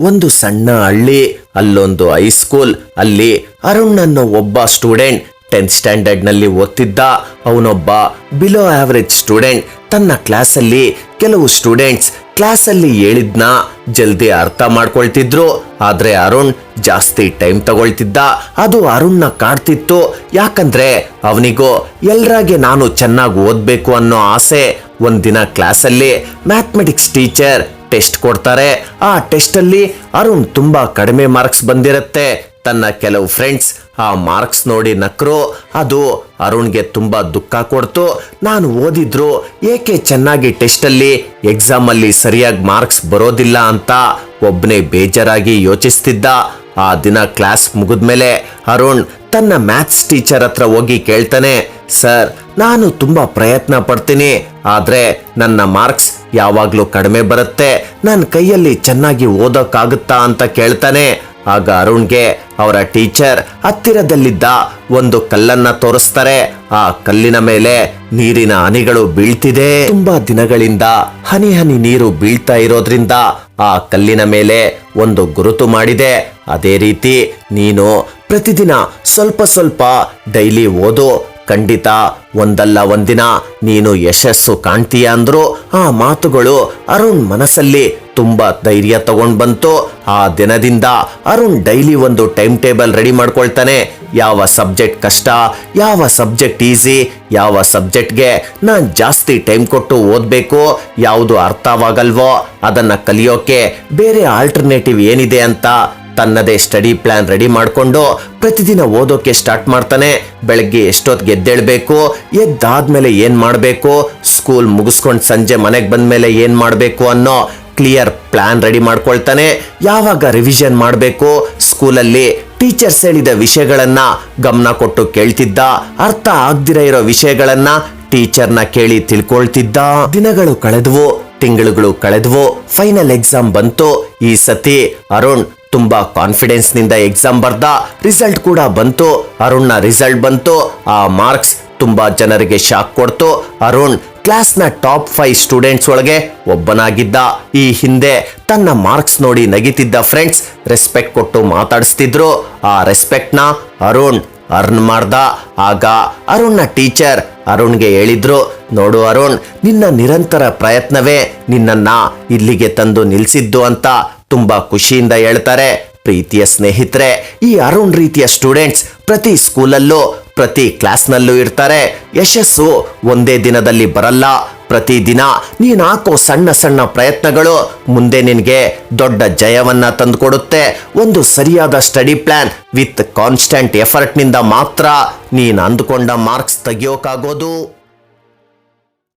ಒಂದು ಸಣ್ಣ ಹಳ್ಳಿ, ಅಲ್ಲೊಂದು ಹೈಸ್ಕೂಲ್. ಅಲ್ಲಿ ಅರುಣ್ ಅನ್ನೋ ಒಬ್ಬ ಸ್ಟೂಡೆಂಟ್ 10th ಸ್ಟ್ಯಾಂಡರ್ಡ್ ನಲ್ಲಿ ಓದ್ತಿದ್ದ. ಅವನೊಬ್ಬ ಬಿಲೋ ಆವರೇಜ್ ಸ್ಟೂಡೆಂಟ್. ತನ್ನ ಕ್ಲಾಸಲ್ಲಿ ಕೆಲವು ಸ್ಟೂಡೆಂಟ್ಸ್ ಕ್ಲಾಸಲ್ಲಿ ಹೇಳಿದ್ನ ಜಲ್ದಿ ಅರ್ಥ ಮಾಡ್ಕೊಳ್ತಿದ್ರು, ಆದ್ರೆ ಅರುಣ್ ಜಾಸ್ತಿ ಟೈಮ್ ತಗೊಳ್ತಿದ್ದ. ಅದು ಅರುಣ್ನ ಕಾಡ್ತಿತ್ತು. ಯಾಕಂದ್ರೆ ಅವನಿಗೂ ಎಲ್ರಾಗೆ ನಾನು ಚೆನ್ನಾಗಿ ಓದ್ಬೇಕು ಅನ್ನೋ ಆಸೆ. ಒಂದಿನ ಕ್ಲಾಸಲ್ಲಿ ಮ್ಯಾಥಮೆಟಿಕ್ಸ್ ಟೀಚರ್ ಟೆಸ್ಟ್ ಕೊಡ್ತಾರೆ. ಆ ಟೆಸ್ಟ್ ಅಲ್ಲಿ ಅರುಣ್ ತುಂಬಾ ಕಡಿಮೆ ಮಾರ್ಕ್ಸ್ ಬಂದಿರತ್ತೆ. ತನ್ನ ಕೆಲವು ಫ್ರೆಂಡ್ಸ್ ಆ ಮಾರ್ಕ್ಸ್ ನೋಡಿ ನಕ್ರು. ಅದು ಅರುಣ್ಗೆ ತುಂಬಾ ದುಃಖ ಕೊಡ್ತು. ನಾನು ಓದಿದ್ರು ಏಕೆ ಚೆನ್ನಾಗಿ ಟೆಸ್ಟ್ ಅಲ್ಲಿ ಎಕ್ಸಾಮ್ ಅಲ್ಲಿ ಸರಿಯಾಗಿ ಮಾರ್ಕ್ಸ್ ಬರೋದಿಲ್ಲ ಅಂತ ಒಬ್ನೇ ಬೇಜಾರಾಗಿ ಯೋಚಿಸ್ತಿದ್ದ. ಆ ದಿನ ಕ್ಲಾಸ್ ಮುಗಿದ್ಮೇಲೆ ಅರುಣ್ ತನ್ನ ಮ್ಯಾಥ್ಸ್ ಟೀಚರ್ ಹತ್ರ ಹೋಗಿ ಕೇಳ್ತಾನೆ, ಸರ್, ನಾನು ತುಂಬಾ ಪ್ರಯತ್ನ ಪಡ್ತೀನಿ, ಆದ್ರೆ ನನ್ನ ಮಾರ್ಕ್ಸ್ ಯಾವಾಗ್ಲೂ ಕಡಿಮೆ ಬರುತ್ತೆ, ನನ್ನ ಕೈಯಲ್ಲಿ ಚೆನ್ನಾಗಿ ಓದೋಕ್ಕಾಗುತ್ತಾ ಅಂತ ಕೇಳ್ತಾನೆ. ಆಗ ಅರುಣ್ಗೆ ಅವರ ಟೀಚರ್ ಹತ್ತಿರದಲ್ಲಿದ್ದ ಒಂದು ಕಲ್ಲನ್ನ ತೋರಿಸ್ತಾರೆ. ಆ ಕಲ್ಲಿನ ಮೇಲೆ ನೀರಿನ ಹನಿಗಳು ಬೀಳ್ತಿದೆ. ತುಂಬಾ ದಿನಗಳಿಂದ ಹನಿ ಹನಿ ನೀರು ಬೀಳ್ತಾ ಇರೋದ್ರಿಂದ ಆ ಕಲ್ಲಿನ ಮೇಲೆ ಒಂದು ಗುರುತು ಮಾಡಿದೆ. ಅದೇ ರೀತಿ ನೀನು ಪ್ರತಿದಿನ ಸ್ವಲ್ಪ ಸ್ವಲ್ಪ ಡೈಲಿ ಓದು, ಖಂಡಿತ ಒಂದಲ್ಲ ಒಂದಿನ ನೀನು ಯಶಸ್ಸು ಕಾಣ್ತೀಯ ಅಂದ್ರು. ಆ ಮಾತುಗಳು ಅರುಣ್ ಮನಸ್ಸಲ್ಲಿ ತುಂಬಾ ಧೈರ್ಯ ತಗೊಂಡ್ ಬಂತು. ಆ ದಿನದಿಂದ ಅರುಣ್ ಡೈಲಿ ಒಂದು ಟೈಮ್ ಟೇಬಲ್ ರೆಡಿ ಮಾಡ್ಕೊಳ್ತಾನೆ. ಯಾವ ಸಬ್ಜೆಕ್ಟ್ ಕಷ್ಟ, ಯಾವ ಸಬ್ಜೆಕ್ಟ್ ಈಸಿ, ಯಾವ ಸಬ್ಜೆಕ್ಟ್ಗೆ ನಾನ್ ಜಾಸ್ತಿ ಟೈಮ್ ಕೊಟ್ಟು ಓದ್ಬೇಕು, ಯಾವುದು ಅರ್ಥವಾಗಲ್ವೋ ಅದನ್ನ ಕಲಿಯೋಕೆ ಬೇರೆ ಆಲ್ಟರ್ನೇಟಿವ್ ಏನಿದೆ ಅಂತ ತನ್ನದೇ ಸ್ಟಡಿ ಪ್ಲಾನ್ ರೆಡಿ ಮಾಡ್ಕೊಂಡು ಪ್ರತಿದಿನ ಓದೋಕೆ ಸ್ಟಾರ್ಟ್ ಮಾಡ್ತಾನೆ. ಬೆಳಗ್ಗೆ ಎಷ್ಟೊತ್ತಿಗೆ ಎದ್ದೇಳ್ಬೇಕು, ಎದ್ದಾದ್ಮೇಲೆ ಏನ್ ಮಾಡ್ಬೇಕು, ಸ್ಕೂಲ್ ಮುಗಿಸ್ಕೊಂಡು ಸಂಜೆ ಮನೆಗೆ ಬಂದ್ಮೇಲೆ ಏನ್ ಮಾಡ್ಬೇಕು ಅನ್ನೋ ಕ್ಲಿಯರ್ ಪ್ಲಾನ್ ರೆಡಿ ಮಾಡ್ಕೊಳ್ತಾನೆ. ಯಾವಾಗ ರಿವಿಷನ್ ಮಾಡಬೇಕು, ಸ್ಕೂಲಲ್ಲಿ ಟೀಚರ್ಸ್ ಹೇಳಿದ ವಿಷಯಗಳನ್ನ ಗಮನ ಕೊಟ್ಟು ಕೇಳ್ತಿದ್ದ. ಅರ್ಥ ಆಗ್ದಿರ ಇರೋ ವಿಷಯಗಳನ್ನ ಟೀಚರ್ನ ಕೇಳಿ ತಿಳ್ಕೊಳ್ತಿದ್ದ. ದಿನಗಳು ಕಳೆದ್ವು, ತಿಂಗಳುಗಳು ಕಳೆದ್ವು. ಫೈನಲ್ ಎಕ್ಸಾಮ್ ಬಂತು. ಈ ಸತಿ ಅರುಣ್ ತುಂಬಾ ಕಾನ್ಫಿಡೆನ್ಸ್ ನಿಂದ ಎಕ್ಸಾಮ್ ಬರ್ದ. ರಿಸಲ್ಟ್ ಕೂಡ ಬಂತು. ಅರುಣ್ನ ರಿಸಲ್ಟ್ ಬಂತು. ಆ ಮಾರ್ಕ್ಸ್ ತುಂಬಾ ಜನರಿಗೆ ಶಾಕ್ ಕೊಡ್ತು. ಅರುಣ್ ಕ್ಲಾಸ್ನ ಟಾಪ್ 5 ಸ್ಟೂಡೆಂಟ್ಸ್ ಒಳಗೆ ಒಬ್ಬನಾಗಿದ್ದ. ಈ ಹಿಂದೆ ತನ್ನ ಮಾರ್ಕ್ಸ್ ನೋಡಿ ನಗಿತಿದ್ದ ಫ್ರೆಂಡ್ಸ್ ರೆಸ್ಪೆಕ್ಟ್ ಕೊಟ್ಟು ಮಾತಾಡಿಸ್ತಿದ್ರು. ಆ ರೆಸ್ಪೆಕ್ಟ್ ನ ಅರುಣ್ ಅರ್ನ್ ಮಾಡ್ದ. ಆಗ ಅರುಣ್ನ ಟೀಚರ್ ಅರುಣ್ಗೆ ಹೇಳಿದ್ರು, ನೋಡು ಅರುಣ್, ನಿನ್ನ ನಿರಂತರ ಪ್ರಯತ್ನವೇ ನಿನ್ನನ್ನ ಇಲ್ಲಿಗೆ ತಂದು ನಿಲ್ಸಿದ್ದು ಅಂತ ತುಂಬಾ ಖುಷಿಯಿಂದ ಹೇಳ್ತಾರೆ. ಪ್ರೀತಿಯ ಸ್ನೇಹಿತರೆ, ಈ ಅರುಣ್ ರೀತಿಯ ಸ್ಟೂಡೆಂಟ್ಸ್ ಪ್ರತಿ ಸ್ಕೂಲಲ್ಲೂ ಪ್ರತಿ ಕ್ಲಾಸ್ನಲ್ಲೂ ಇರ್ತಾರೆ. ಯಶಸ್ಸು ಒಂದೇ ದಿನದಲ್ಲಿ ಬರಲ್ಲ. ಪ್ರತಿದಿನ ನೀನ್ ಹಾಕೋ ಸಣ್ಣ ಸಣ್ಣ ಪ್ರಯತ್ನಗಳು ಮುಂದೆ ನಿನ್ಗೆ ದೊಡ್ಡ ಜಯವನ್ನ ತಂದುಕೊಡುತ್ತೆ. ಒಂದು ಸರಿಯಾದ study plan with constant effort ನಿಂದ ಮಾತ್ರ ನೀನ್ ಅಂದುಕೊಂಡ ಮಾರ್ಕ್ಸ್ ತೆಗಿಯೋಕ್ಕಾಗೋದು.